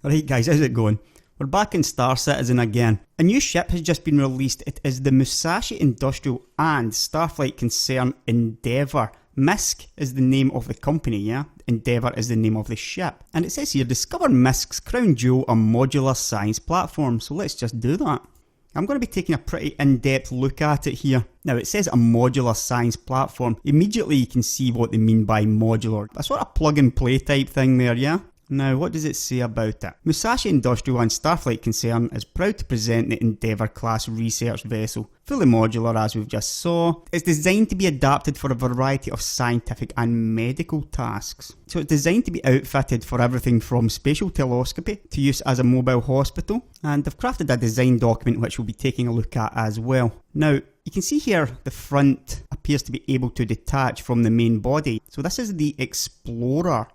Alright guys, how's it going? We're back in Star Citizen again. A new ship has just been released. It is the Musashi Industrial and Starflight Concern Endeavor. MISC is the name of the company, yeah? Endeavor is the name of the ship. And it says here, discover MISC's crown jewel, a modular science platform. So let's just do that. I'm going to be taking a pretty in-depth look at it here. Now it says a modular science platform. Immediately you can see what they mean by modular. A sort of plug and play type thing there, yeah? Now, what does it say about it? Musashi Industrial and Starflight Concern is proud to present the Endeavour class research vessel. Fully modular, as we've just saw. It's designed to be adapted for a variety of scientific and medical tasks. So it's designed to be outfitted for everything from spatial telescopy to use as a mobile hospital. And they've crafted a design document which we'll be taking a look at as well. Now, you can see here the front appears to be able to detach from the main body. So this is the Explorer.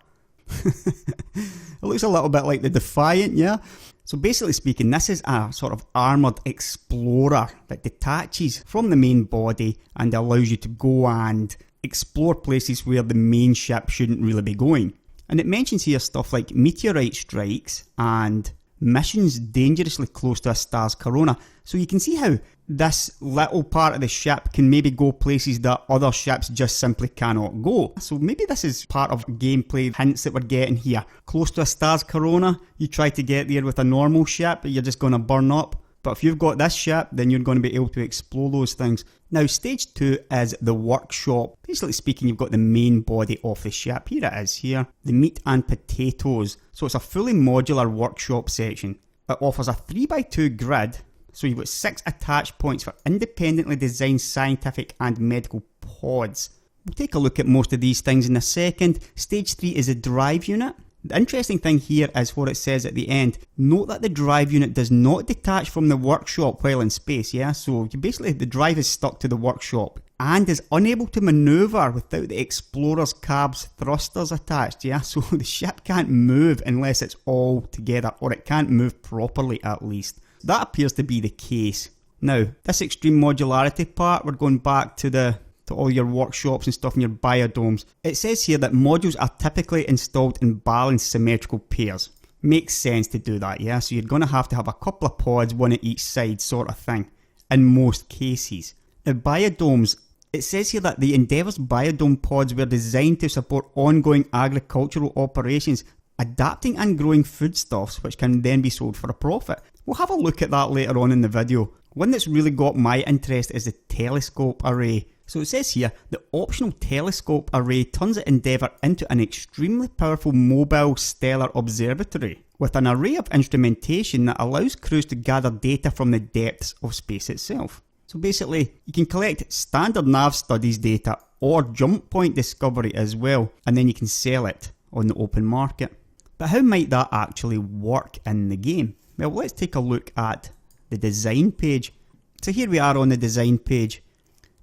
It looks a little bit like the Defiant, yeah? So basically speaking, this is a sort of armoured explorer that detaches from the main body and allows you to go and explore places where the main ship shouldn't really be going. And it mentions here stuff like meteorite strikes and missions dangerously close to a star's corona. So you can see how this little part of the ship can maybe go places that other ships just simply cannot go. So maybe this is part of gameplay hints that we're getting here. Close to a star's corona, you try to get there with a normal ship, you're just going to burn up. But if you've got this ship, then you're going to be able to explore those things. Now, stage 2 is the workshop. Basically speaking, you've got the main body of the ship. Here it is here. The meat and potatoes. So it's a fully modular workshop section. It offers a 3x2 grid. So you've got 6 attach points for independently designed scientific and medical pods. We'll take a look at most of these things in a second. Stage 3 is a drive unit. The interesting thing here is what it says at the end. Note that the drive unit does not detach from the workshop while in space, yeah? So basically the drive is stuck to the workshop and is unable to manoeuvre without the Explorer's cab's thrusters attached, yeah? So the ship can't move unless it's all together, or it can't move properly at least. That appears to be the case. Now, this extreme modularity part, we're going back to all your workshops and stuff in your biodomes. It says here that modules are typically installed in balanced symmetrical pairs. Makes sense to do that, yeah? So you're going to have a couple of pods, one at each side sort of thing, in most cases. Now, biodomes, it says here that the Endeavour's Biodome Pods were designed to support ongoing agricultural operations, adapting and growing foodstuffs which can then be sold for a profit. We'll have a look at that later on in the video. One that's really got my interest is the telescope array. So it says here, the optional telescope array turns the Endeavour into an extremely powerful mobile stellar observatory with an array of instrumentation that allows crews to gather data from the depths of space itself. So basically, you can collect standard nav studies data or jump point discovery as well, and then you can sell it on the open market. But how might that actually work in the game? Well, let's take a look at the design page. So here we are on the design page.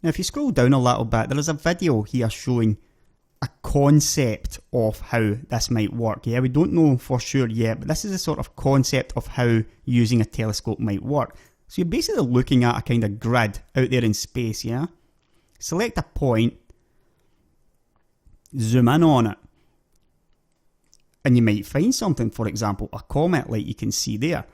Now if you scroll down a little bit, there is a video here showing a concept of how this might work. Yeah, we don't know for sure yet, but this is a sort of concept of how using a telescope might work. So you're basically looking at a kind of grid out there in space, yeah? Select a point, zoom in on it, and you might find something, for example, a comet like you can see there.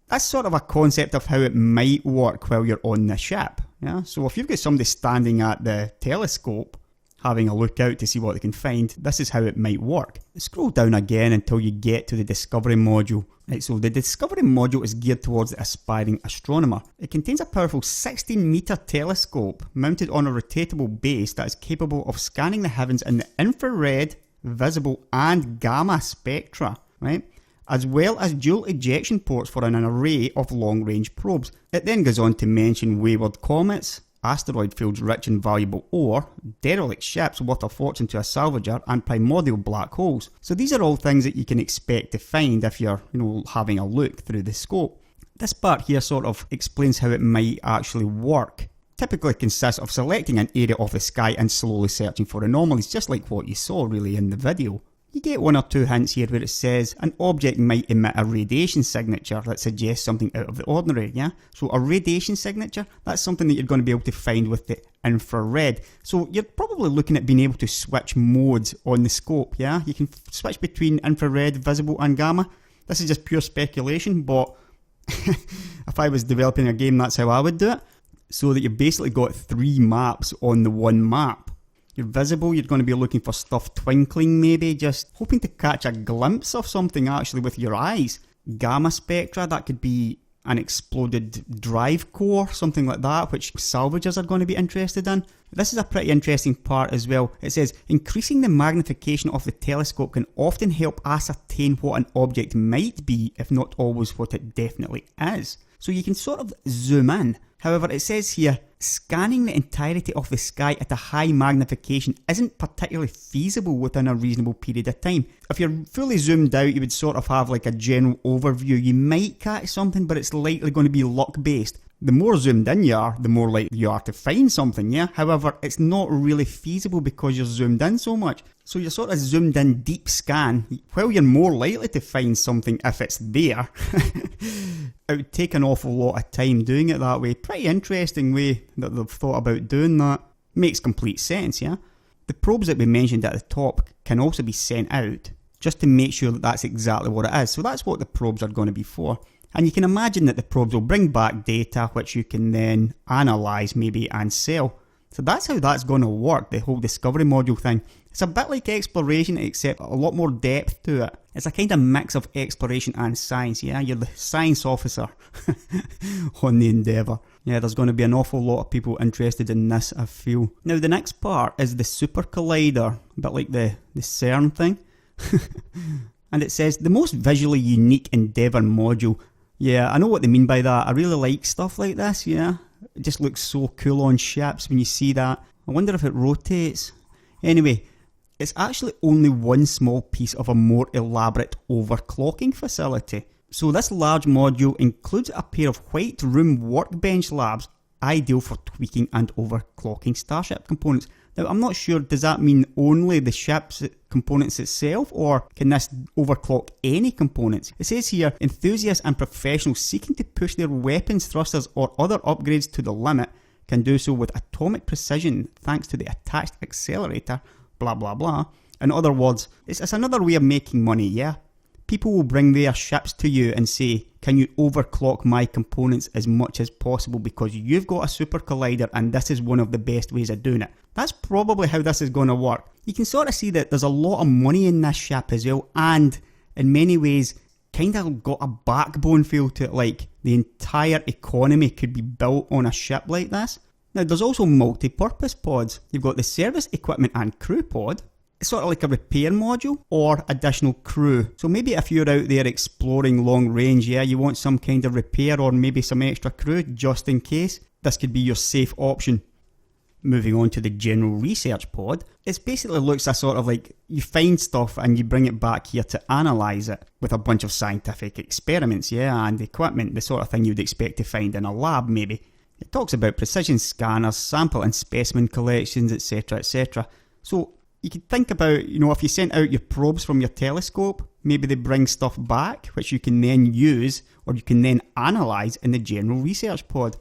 That's sort of a concept of how it might work while you're on the ship. Yeah? So if you've got somebody standing at the telescope, having a look out to see what they can find, this is how it might work. Scroll down again until you get to the Discovery module. Right, so the Discovery module is geared towards the aspiring astronomer. It contains a powerful 16-metre telescope mounted on a rotatable base that is capable of scanning the heavens in the infrared, visible and gamma spectra, right? As well as dual ejection ports for an array of long-range probes. It then goes on to mention wayward comets, asteroid fields rich in valuable ore, derelict ships worth a fortune to a salvager, and primordial black holes. So these are all things that you can expect to find if you're, having a look through the scope. This part here sort of explains how it might actually work. Typically consists of selecting an area of the sky and slowly searching for anomalies, just like what you saw really in the video. You get one or two hints here where it says an object might emit a radiation signature that suggests something out of the ordinary, yeah? So a radiation signature, that's something that you're going to be able to find with the infrared. So you're probably looking at being able to switch modes on the scope, yeah? You can switch between infrared, visible and gamma. This is just pure speculation, but if I was developing a game, that's how I would do it. So that you've basically got 3 maps on the one map. You're visible, you're going to be looking for stuff twinkling maybe, just hoping to catch a glimpse of something actually with your eyes. Gamma spectra, that could be an exploded drive core, something like that, which salvagers are going to be interested in. This is a pretty interesting part as well. It says, increasing the magnification of the telescope can often help ascertain what an object might be, if not always what it definitely is. So you can sort of zoom in. However, it says here, scanning the entirety of the sky at a high magnification isn't particularly feasible within a reasonable period of time. If you're fully zoomed out, you would sort of have like a general overview. You might catch something, but it's likely going to be luck based. The more zoomed in you are, the more likely you are to find something, yeah? However, it's not really feasible because you're zoomed in so much. So you're sort of zoomed in deep scan, while you're more likely to find something if it's there. It would take an awful lot of time doing it that way. Pretty interesting way that they've thought about doing that. Makes complete sense, yeah? The probes that we mentioned at the top can also be sent out, just to make sure that that's exactly what it is. So that's what the probes are going to be for. And you can imagine that the probes will bring back data which you can then analyse maybe and sell. So that's how that's going to work, the whole discovery module thing. It's a bit like exploration, except a lot more depth to it. It's a kind of mix of exploration and science, yeah? You're the science officer on the Endeavour. Yeah, there's going to be an awful lot of people interested in this, I feel. Now, the next part is the Super Collider, a bit like the CERN thing. And it says, the most visually unique Endeavour module. Yeah, I know what they mean by that. I really like stuff like this, yeah? It just looks so cool on ships when you see that. I wonder if it rotates. Anyway, it's actually only one small piece of a more elaborate overclocking facility. So this large module includes a pair of white room workbench labs, ideal for tweaking and overclocking Starship components. Now, I'm not sure, does that mean only the ship's components itself, or can this overclock any components? It says here, enthusiasts and professionals seeking to push their weapons thrusters or other upgrades to the limit can do so with atomic precision thanks to the attached accelerator, blah blah blah. In other words, it's another way of making money, yeah? People will bring their ships to you and say, can you overclock my components as much as possible because you've got a super collider and this is one of the best ways of doing it. That's probably how this is going to work. You can sort of see that there's a lot of money in this ship as well, and in many ways kind of got a backbone feel to it, like the entire economy could be built on a ship like this. Now there's also multi-purpose pods. You've got the service equipment and crew pod. It's sort of like a repair module or additional crew. So maybe if you're out there exploring long range, yeah, you want some kind of repair or maybe some extra crew just in case. This could be your safe option. Moving on to the general research pod, it basically looks a sort of like you find stuff and you bring it back here to analyse it with a bunch of scientific experiments, yeah, and equipment, the sort of thing you'd expect to find in a lab maybe. It talks about precision scanners, sample and specimen collections, etc, etc. So you could think about, you know, if you sent out your probes from your telescope, maybe they bring stuff back which you can then use or you can then analyse in the general research pod.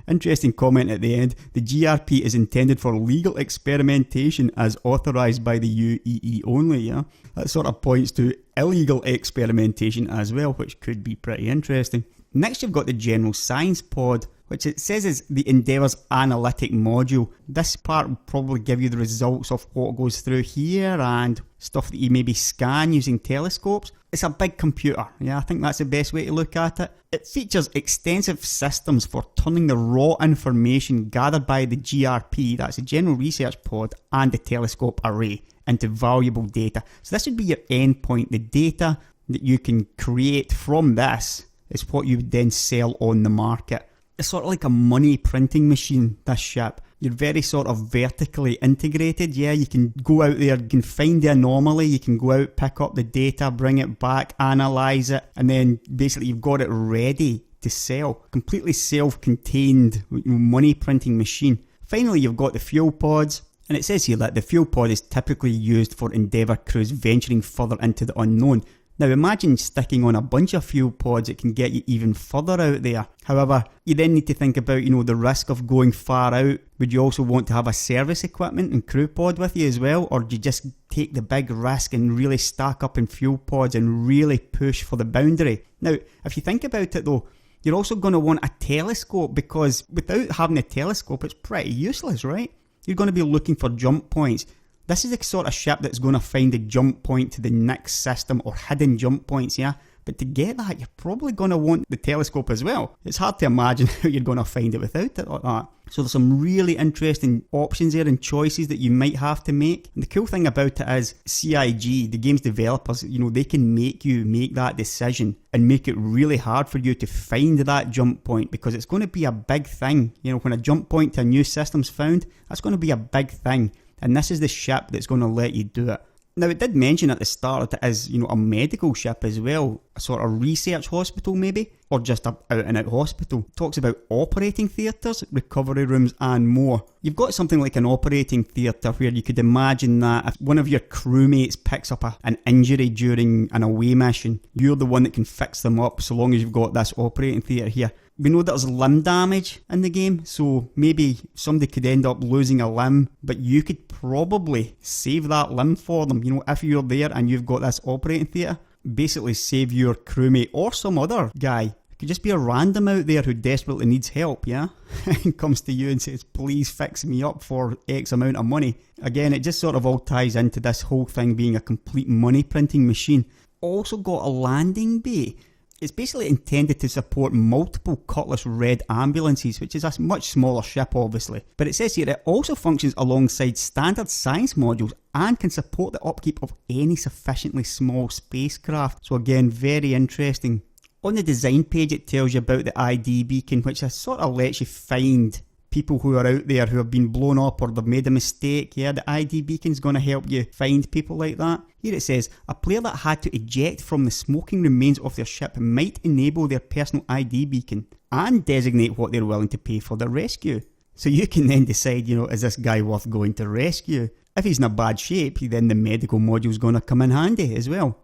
Interesting comment at the end. The GRP is intended for legal experimentation as authorised by the UEE only, yeah? That sort of points to illegal experimentation as well, which could be pretty interesting. Next you've got the general science pod, which it says is the Endeavour's analytic module. This part will probably give you the results of what goes through here and stuff that you maybe scan using telescopes. It's a big computer, yeah, I think that's the best way to look at it. It features extensive systems for turning the raw information gathered by the GRP, that's the General Research Pod, and the telescope array into valuable data. So this would be your endpoint. The data that you can create from this is what you would then sell on the market. It's sort of like a money printing machine, this ship. You're very sort of vertically integrated, yeah, you can go out there, you can find the anomaly, you can go out, pick up the data, bring it back, analyse it, and then basically you've got it ready to sell. Completely self-contained money printing machine. Finally, you've got the fuel pods, and it says here that the fuel pod is typically used for Endeavour crews venturing further into the unknown. Now imagine sticking on a bunch of fuel pods, it can get you even further out there. However, you then need to think about, the risk of going far out. Would you also want to have a service equipment and crew pod with you as well? Or do you just take the big risk and really stack up in fuel pods and really push for the boundary? Now, if you think about it though, you're also going to want a telescope, because without having a telescope, it's pretty useless, right? You're going to be looking for jump points. This is the sort of ship that's going to find the jump point to the next system, or hidden jump points, yeah? But to get that, you're probably going to want the telescope as well. It's hard to imagine how you're going to find it without it like that. So there's some really interesting options there and choices that you might have to make. And the cool thing about it is CIG, the game's developers, they can make you make that decision and make it really hard for you to find that jump point, because it's going to be a big thing. When a jump point to a new system's found, that's going to be a big thing. And this is the ship that's going to let you do it. Now, it did mention at the start that it is, a medical ship as well, a sort of research hospital maybe, or just a out-and-out hospital. It talks about operating theatres, recovery rooms and more. You've got something like an operating theatre where you could imagine that if one of your crewmates picks up an injury during an away mission, you're the one that can fix them up so long as you've got this operating theatre here. We know there's limb damage in the game, so maybe somebody could end up losing a limb, but you could probably save that limb for them. If you're there and you've got this operating theatre, basically save your crewmate or some other guy. It could just be a random out there who desperately needs help, yeah? And comes to you and says, please fix me up for X amount of money. Again, it just sort of all ties into this whole thing being a complete money printing machine. Also got a landing bay. It's basically intended to support multiple Cutlass Red ambulances, which is a much smaller ship obviously. But it says here it also functions alongside standard science modules and can support the upkeep of any sufficiently small spacecraft. So again, very interesting. On the design page it tells you about the ID beacon, which sort of lets you find people who are out there who have been blown up or they've made a mistake. Yeah, the ID beacon's going to help you find people like that. Here it says, a player that had to eject from the smoking remains of their ship might enable their personal ID beacon and designate what they're willing to pay for their rescue. So you can then decide, is this guy worth going to rescue? If he's in a bad shape, then the medical module's going to come in handy as well.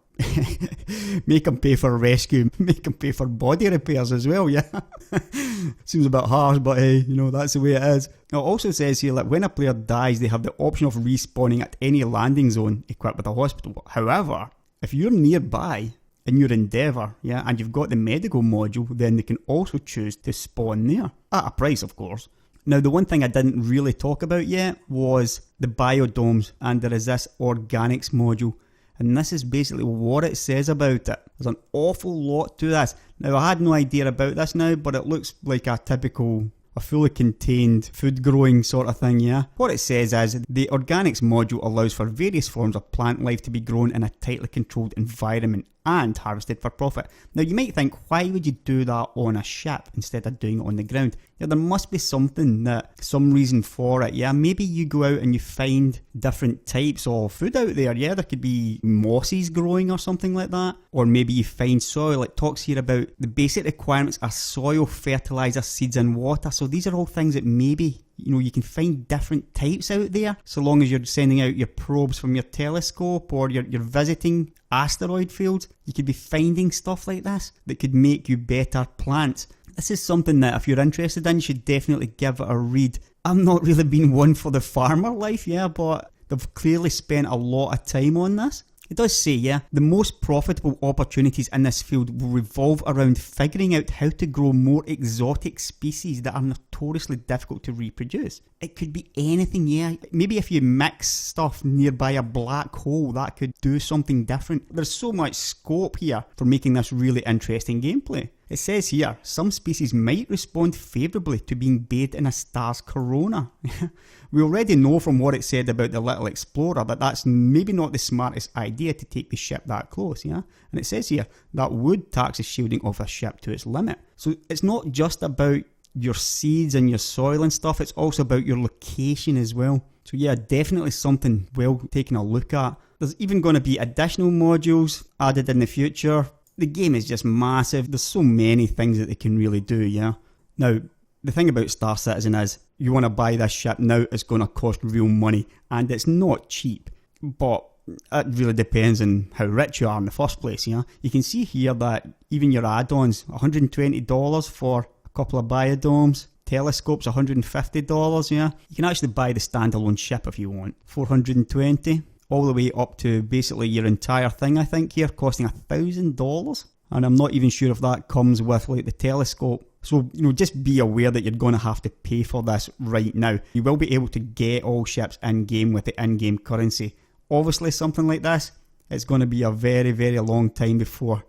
Make him pay for rescue, make him pay for body repairs as well, yeah. Seems a bit harsh, but hey, that's the way it is. It also says here that when a player dies, they have the option of respawning at any landing zone equipped with a hospital. However, if you're nearby in your Endeavour, yeah, and you've got the medical module, then they can also choose to spawn there. At a price, of course. Now, the one thing I didn't really talk about yet was the biodomes, and there is this organics module. And this is basically what it says about it. There's an awful lot to this. Now, I had no idea about this now, but it looks like a fully contained food growing sort of thing, yeah? What it says is, the organics module allows for various forms of plant life to be grown in a tightly controlled environment and harvested for profit. Now, you might think, why would you do that on a ship instead of doing it on the ground? Yeah, there must be some reason for it, yeah? Maybe you go out and you find different types of food out there, yeah? There could be mosses growing or something like that. Or maybe you find soil. It talks here about the basic requirements are soil, fertilizer, seeds and water. So these are all things that maybe you can find different types out there, so long as you're sending out your probes from your telescope or you're visiting asteroid fields. You could be finding stuff like this that could make you better plants. This is something that if you're interested in, you should definitely give it a read. I'm not really been one for the farmer life, yeah, but they've clearly spent a lot of time on this. It does say, yeah, the most profitable opportunities in this field will revolve around figuring out how to grow more exotic species that are notoriously difficult to reproduce. It could be anything, yeah. Maybe if you mix stuff nearby a black hole, that could do something different. There's so much scope here for making this really interesting gameplay. It says here, some species might respond favourably to being bathed in a star's corona. We already know from what it said about the little explorer that that's maybe not the smartest idea to take the ship that close, yeah? And it says here, that would tax the shielding of a ship to its limit. So it's not just about your seeds and your soil and stuff, it's also about your location as well. So yeah, definitely something well taken a look at. There's even going to be additional modules added in the future. The game is just massive. There's so many things that they can really do, yeah? Now, the thing about Star Citizen is, you want to buy this ship now, it's going to cost real money, and it's not cheap. But it really depends on how rich you are in the first place, yeah. You can see here that even your add-ons, $120 for a couple of biodomes. Telescope's $150, yeah. You can actually buy the standalone ship if you want. $420, all the way up to basically your entire thing, I think, here, costing $1,000. And I'm not even sure if that comes with like the telescope. So, just be aware that you're going to have to pay for this right now. You will be able to get all ships in-game with the in-game currency. Obviously, something like this, it's going to be a very, very long time before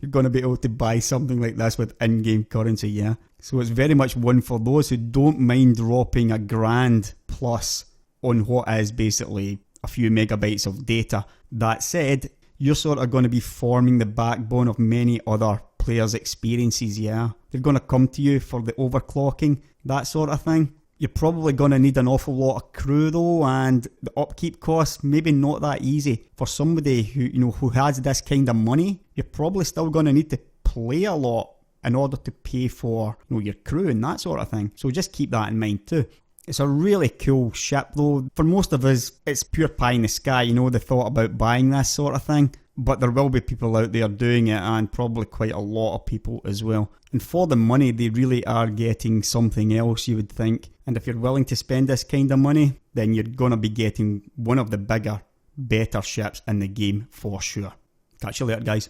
you're going to be able to buy something like this with in-game currency, yeah. So it's very much one for those who don't mind dropping $1,000 plus on what is basically a few megabytes of data. That said, you're sort of going to be forming the backbone of many other players' experiences, yeah. They're going to come to you for the overclocking, that sort of thing. You're probably going to need an awful lot of crew though, and the upkeep costs, maybe not that easy. For somebody who has this kind of money, you're probably still going to need to play a lot in order to pay for your crew and that sort of thing. So just keep that in mind too. It's a really cool ship though. For most of us, it's pure pie in the sky, the thought about buying this sort of thing. But there will be people out there doing it, and probably quite a lot of people as well. And for the money, they really are getting something else, you would think. And if you're willing to spend this kind of money, then you're going to be getting one of the bigger, better ships in the game for sure. Catch you later, guys.